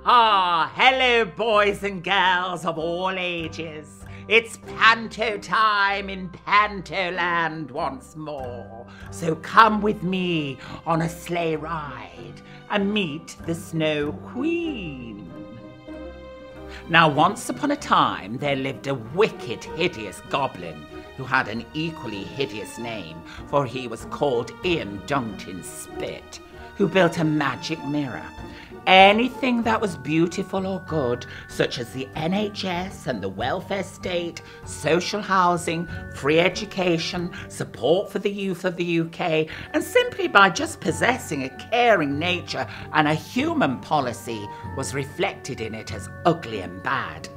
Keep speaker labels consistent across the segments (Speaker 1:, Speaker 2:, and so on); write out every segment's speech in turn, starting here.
Speaker 1: ha! Hello, boys and girls of all ages. It's Panto time in Pantoland once more. So come with me on a sleigh ride and meet the Snow Queen. Now, once upon a time, there lived a wicked, hideous goblin who had an equally hideous name, for he was called Ian Dunked in Spit, who built a magic mirror. Anything that was beautiful or good, such as the NHS and the welfare state, social housing, free education, support for the youth of the UK, and simply by just possessing a caring nature and a human policy, was reflected in it as ugly and bad.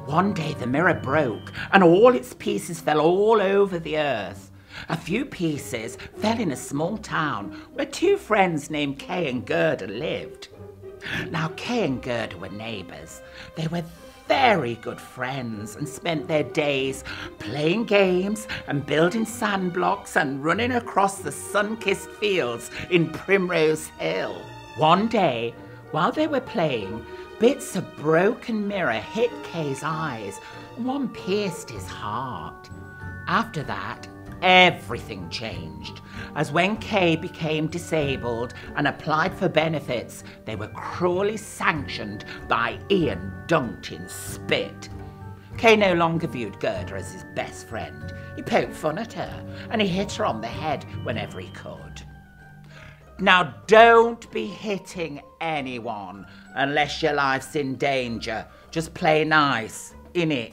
Speaker 1: One day the mirror broke and all its pieces fell all over the earth. A few pieces fell in a small town where two friends named Kay and Gerda lived. Now, Kay and Gerda were neighbours. They were very good friends and spent their days playing games and building sand blocks and running across the sun-kissed fields in Primrose Hill. One day, while they were playing, bits of broken mirror hit Kay's eyes and one pierced his heart. After that, everything changed, as when Kay became disabled and applied for benefits, they were cruelly sanctioned by Ian Dunked in Spit. Kay no longer viewed Gerda as his best friend. He poked fun at her and he hit her on the head whenever he could. Now, don't be hitting anyone unless your life's in danger. Just play nice, innit?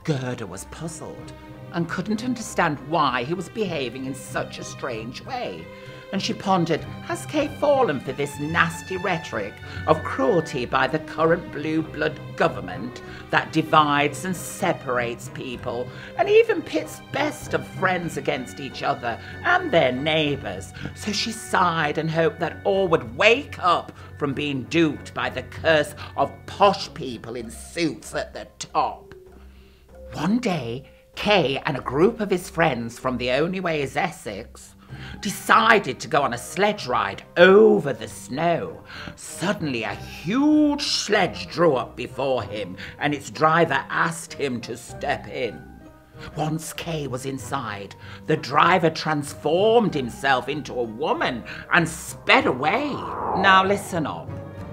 Speaker 1: Gerda was puzzled and couldn't understand why he was behaving in such a strange way. And she pondered, has Kay fallen for this nasty rhetoric of cruelty by the current blue blood government that divides and separates people and even pits best of friends against each other and their neighbours? So she sighed and hoped that all would wake up from being duped by the curse of posh people in suits at the top. One day, Kay and a group of his friends from the Only Way is Essex decided to go on a sledge ride over the snow. Suddenly, a huge sledge drew up before him and its driver asked him to step in. Once Kay was inside, the driver transformed himself into a woman and sped away. Now listen up,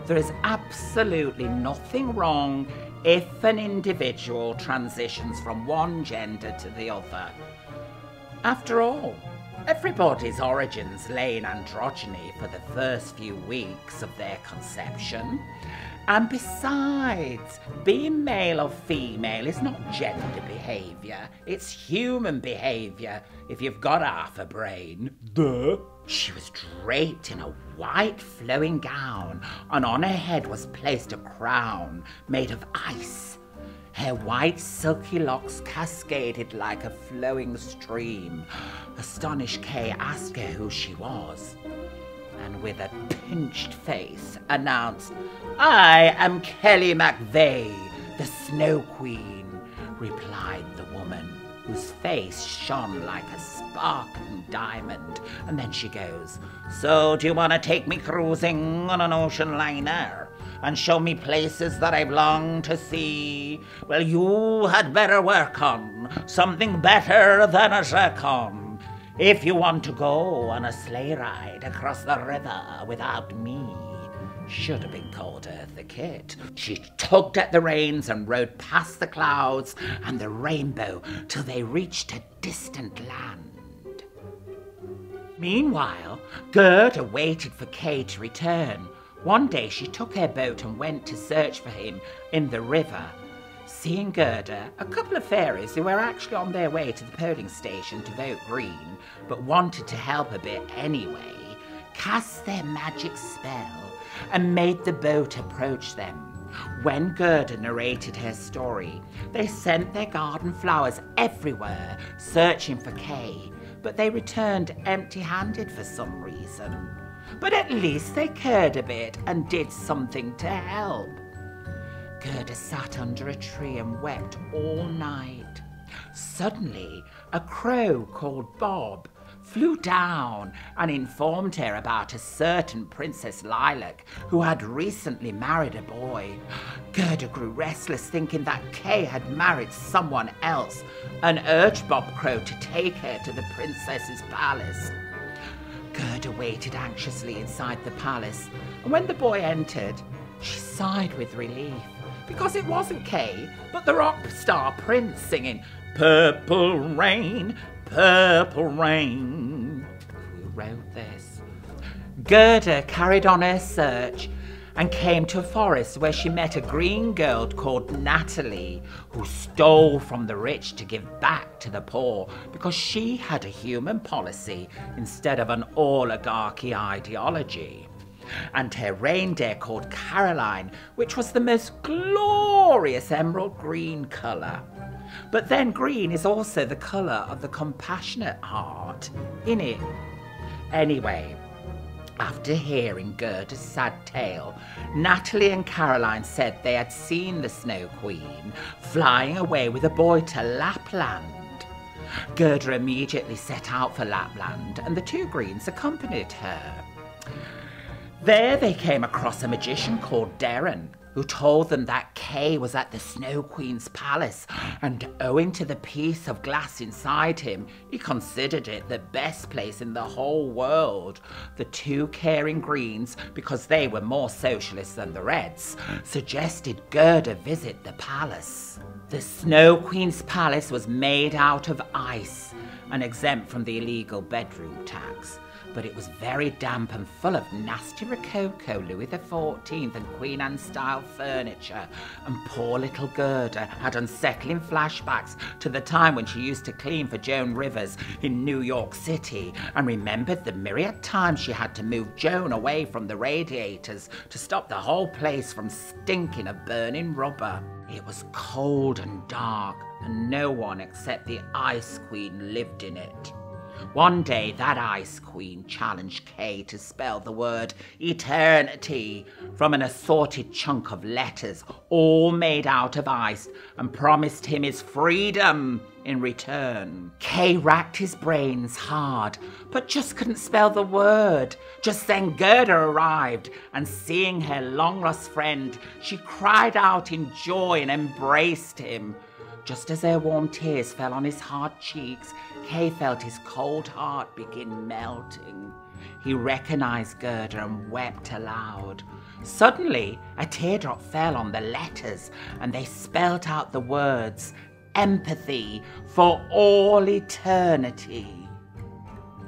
Speaker 1: there is absolutely nothing wrong if an individual transitions from one gender to the other. After all, everybody's origins lay in androgyny for the first few weeks of their conception. And besides, being male or female is not gender behaviour, it's human behaviour if you've got half a brain. Duh. She was draped in a white flowing gown, and on her head was placed a crown made of ice. Her white silky locks cascaded like a flowing stream. Astonished Kay asked her who she was, and with a pinched face announced, I am Kelly McVeigh, the Snow Queen, replied the woman, whose face shone like a sparkling diamond. And then she goes, so do you want to take me cruising on an ocean liner and show me places that I've longed to see? Well, you had better work on something better than a zircon if you want to go on a sleigh ride across the river without me. Should have been called Eartha Kitt. She tugged at the reins and rode past the clouds and the rainbow till they reached a distant land. Meanwhile, Gerda waited for Kay to return. One day she took her boat and went to search for him in the river. Seeing Gerda, a couple of fairies who were actually on their way to the polling station to vote green, but wanted to help a bit anyway, cast their magic spell and made the boat approach them. When Gerda narrated her story, they sent their garden flowers everywhere, searching for Kay, but they returned empty-handed for some reason. But at least they cared a bit and did something to help. Gerda sat under a tree and wept all night. Suddenly, a crow called Bob flew down and informed her about a certain Princess Lilac who had recently married a boy. Gerda grew restless, thinking that Kay had married someone else, and urged Bob Crow to take her to the princess's palace. Gerda waited anxiously inside the palace, and when the boy entered, she sighed with relief, because it wasn't Kay, but the rock star prince singing, "Purple rain, purple rain." Who wrote this? Gerda carried on her search and came to a forest where she met a green girl called Natalie, who stole from the rich to give back to the poor because she had a human policy instead of an oligarchy ideology. And her reindeer called Caroline, which was the most glorious emerald green colour. But then green is also the colour of the compassionate heart, innit? Anyway, after hearing Gerda's sad tale, Natalie and Caroline said they had seen the Snow Queen flying away with a boy to Lapland. Gerda immediately set out for Lapland, and the two Greens accompanied her. There they came across a magician called Darren, who told them that Kay was at the Snow Queen's palace, and owing to the piece of glass inside him, he considered it the best place in the whole world. The two caring Greens, because they were more socialist than the Reds, suggested Gerda visit the palace. The Snow Queen's palace was made out of ice and exempt from the illegal bedroom tax. But it was very damp and full of nasty Rococo, Louis XIV and Queen Anne style furniture, and poor little Gerda had unsettling flashbacks to the time when she used to clean for Joan Rivers in New York City, and remembered the myriad times she had to move Joan away from the radiators to stop the whole place from stinking of burning rubber. It was cold and dark, and no one except the Ice Queen lived in it. One day, that Ice Queen challenged Kay to spell the word eternity from an assorted chunk of letters, all made out of ice, and promised him his freedom in return. Kay racked his brains hard, but just couldn't spell the word. Just then Gerda arrived, and seeing her long-lost friend, she cried out in joy and embraced him. Just as her warm tears fell on his hard cheeks, Kay felt his cold heart begin melting. He recognized Gerda and wept aloud. Suddenly, a teardrop fell on the letters, and they spelt out the words, "Empathy for all eternity."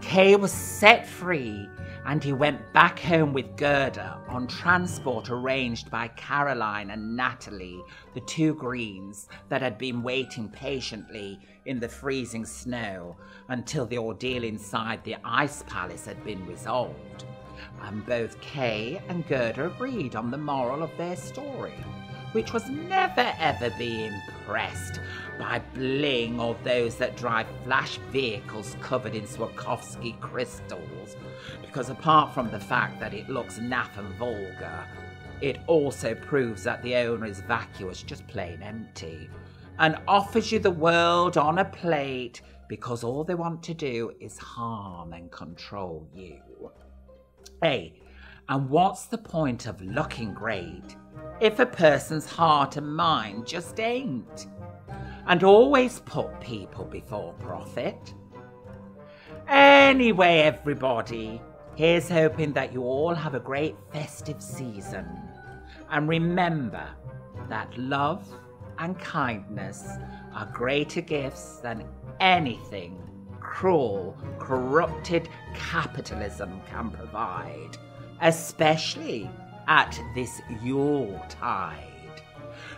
Speaker 1: Kay was set free, and he went back home with Gerda on transport arranged by Caroline and Natalie, the two Greens that had been waiting patiently in the freezing snow until the ordeal inside the Ice Palace had been resolved. And both Kay and Gerda agreed on the moral of their story, which was never ever be impressed by bling or those that drive flash vehicles covered in Swarovski crystals, because apart from the fact that it looks naff and vulgar, it also proves that the owner is vacuous, just plain empty, and offers you the world on a plate because all they want to do is harm and control you. Hey, and what's the point of looking great if a person's heart and mind just ain't? And always put people before profit. Anyway, everybody, here's hoping that you all have a great festive season. And remember that love and kindness are greater gifts than anything cruel, corrupted capitalism can provide, especially at this Yuletide.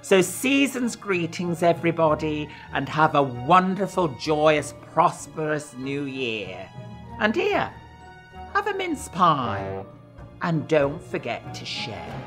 Speaker 1: So season's greetings, everybody, and have a wonderful, joyous, prosperous new year. And here, have a mince pie. And don't forget to share.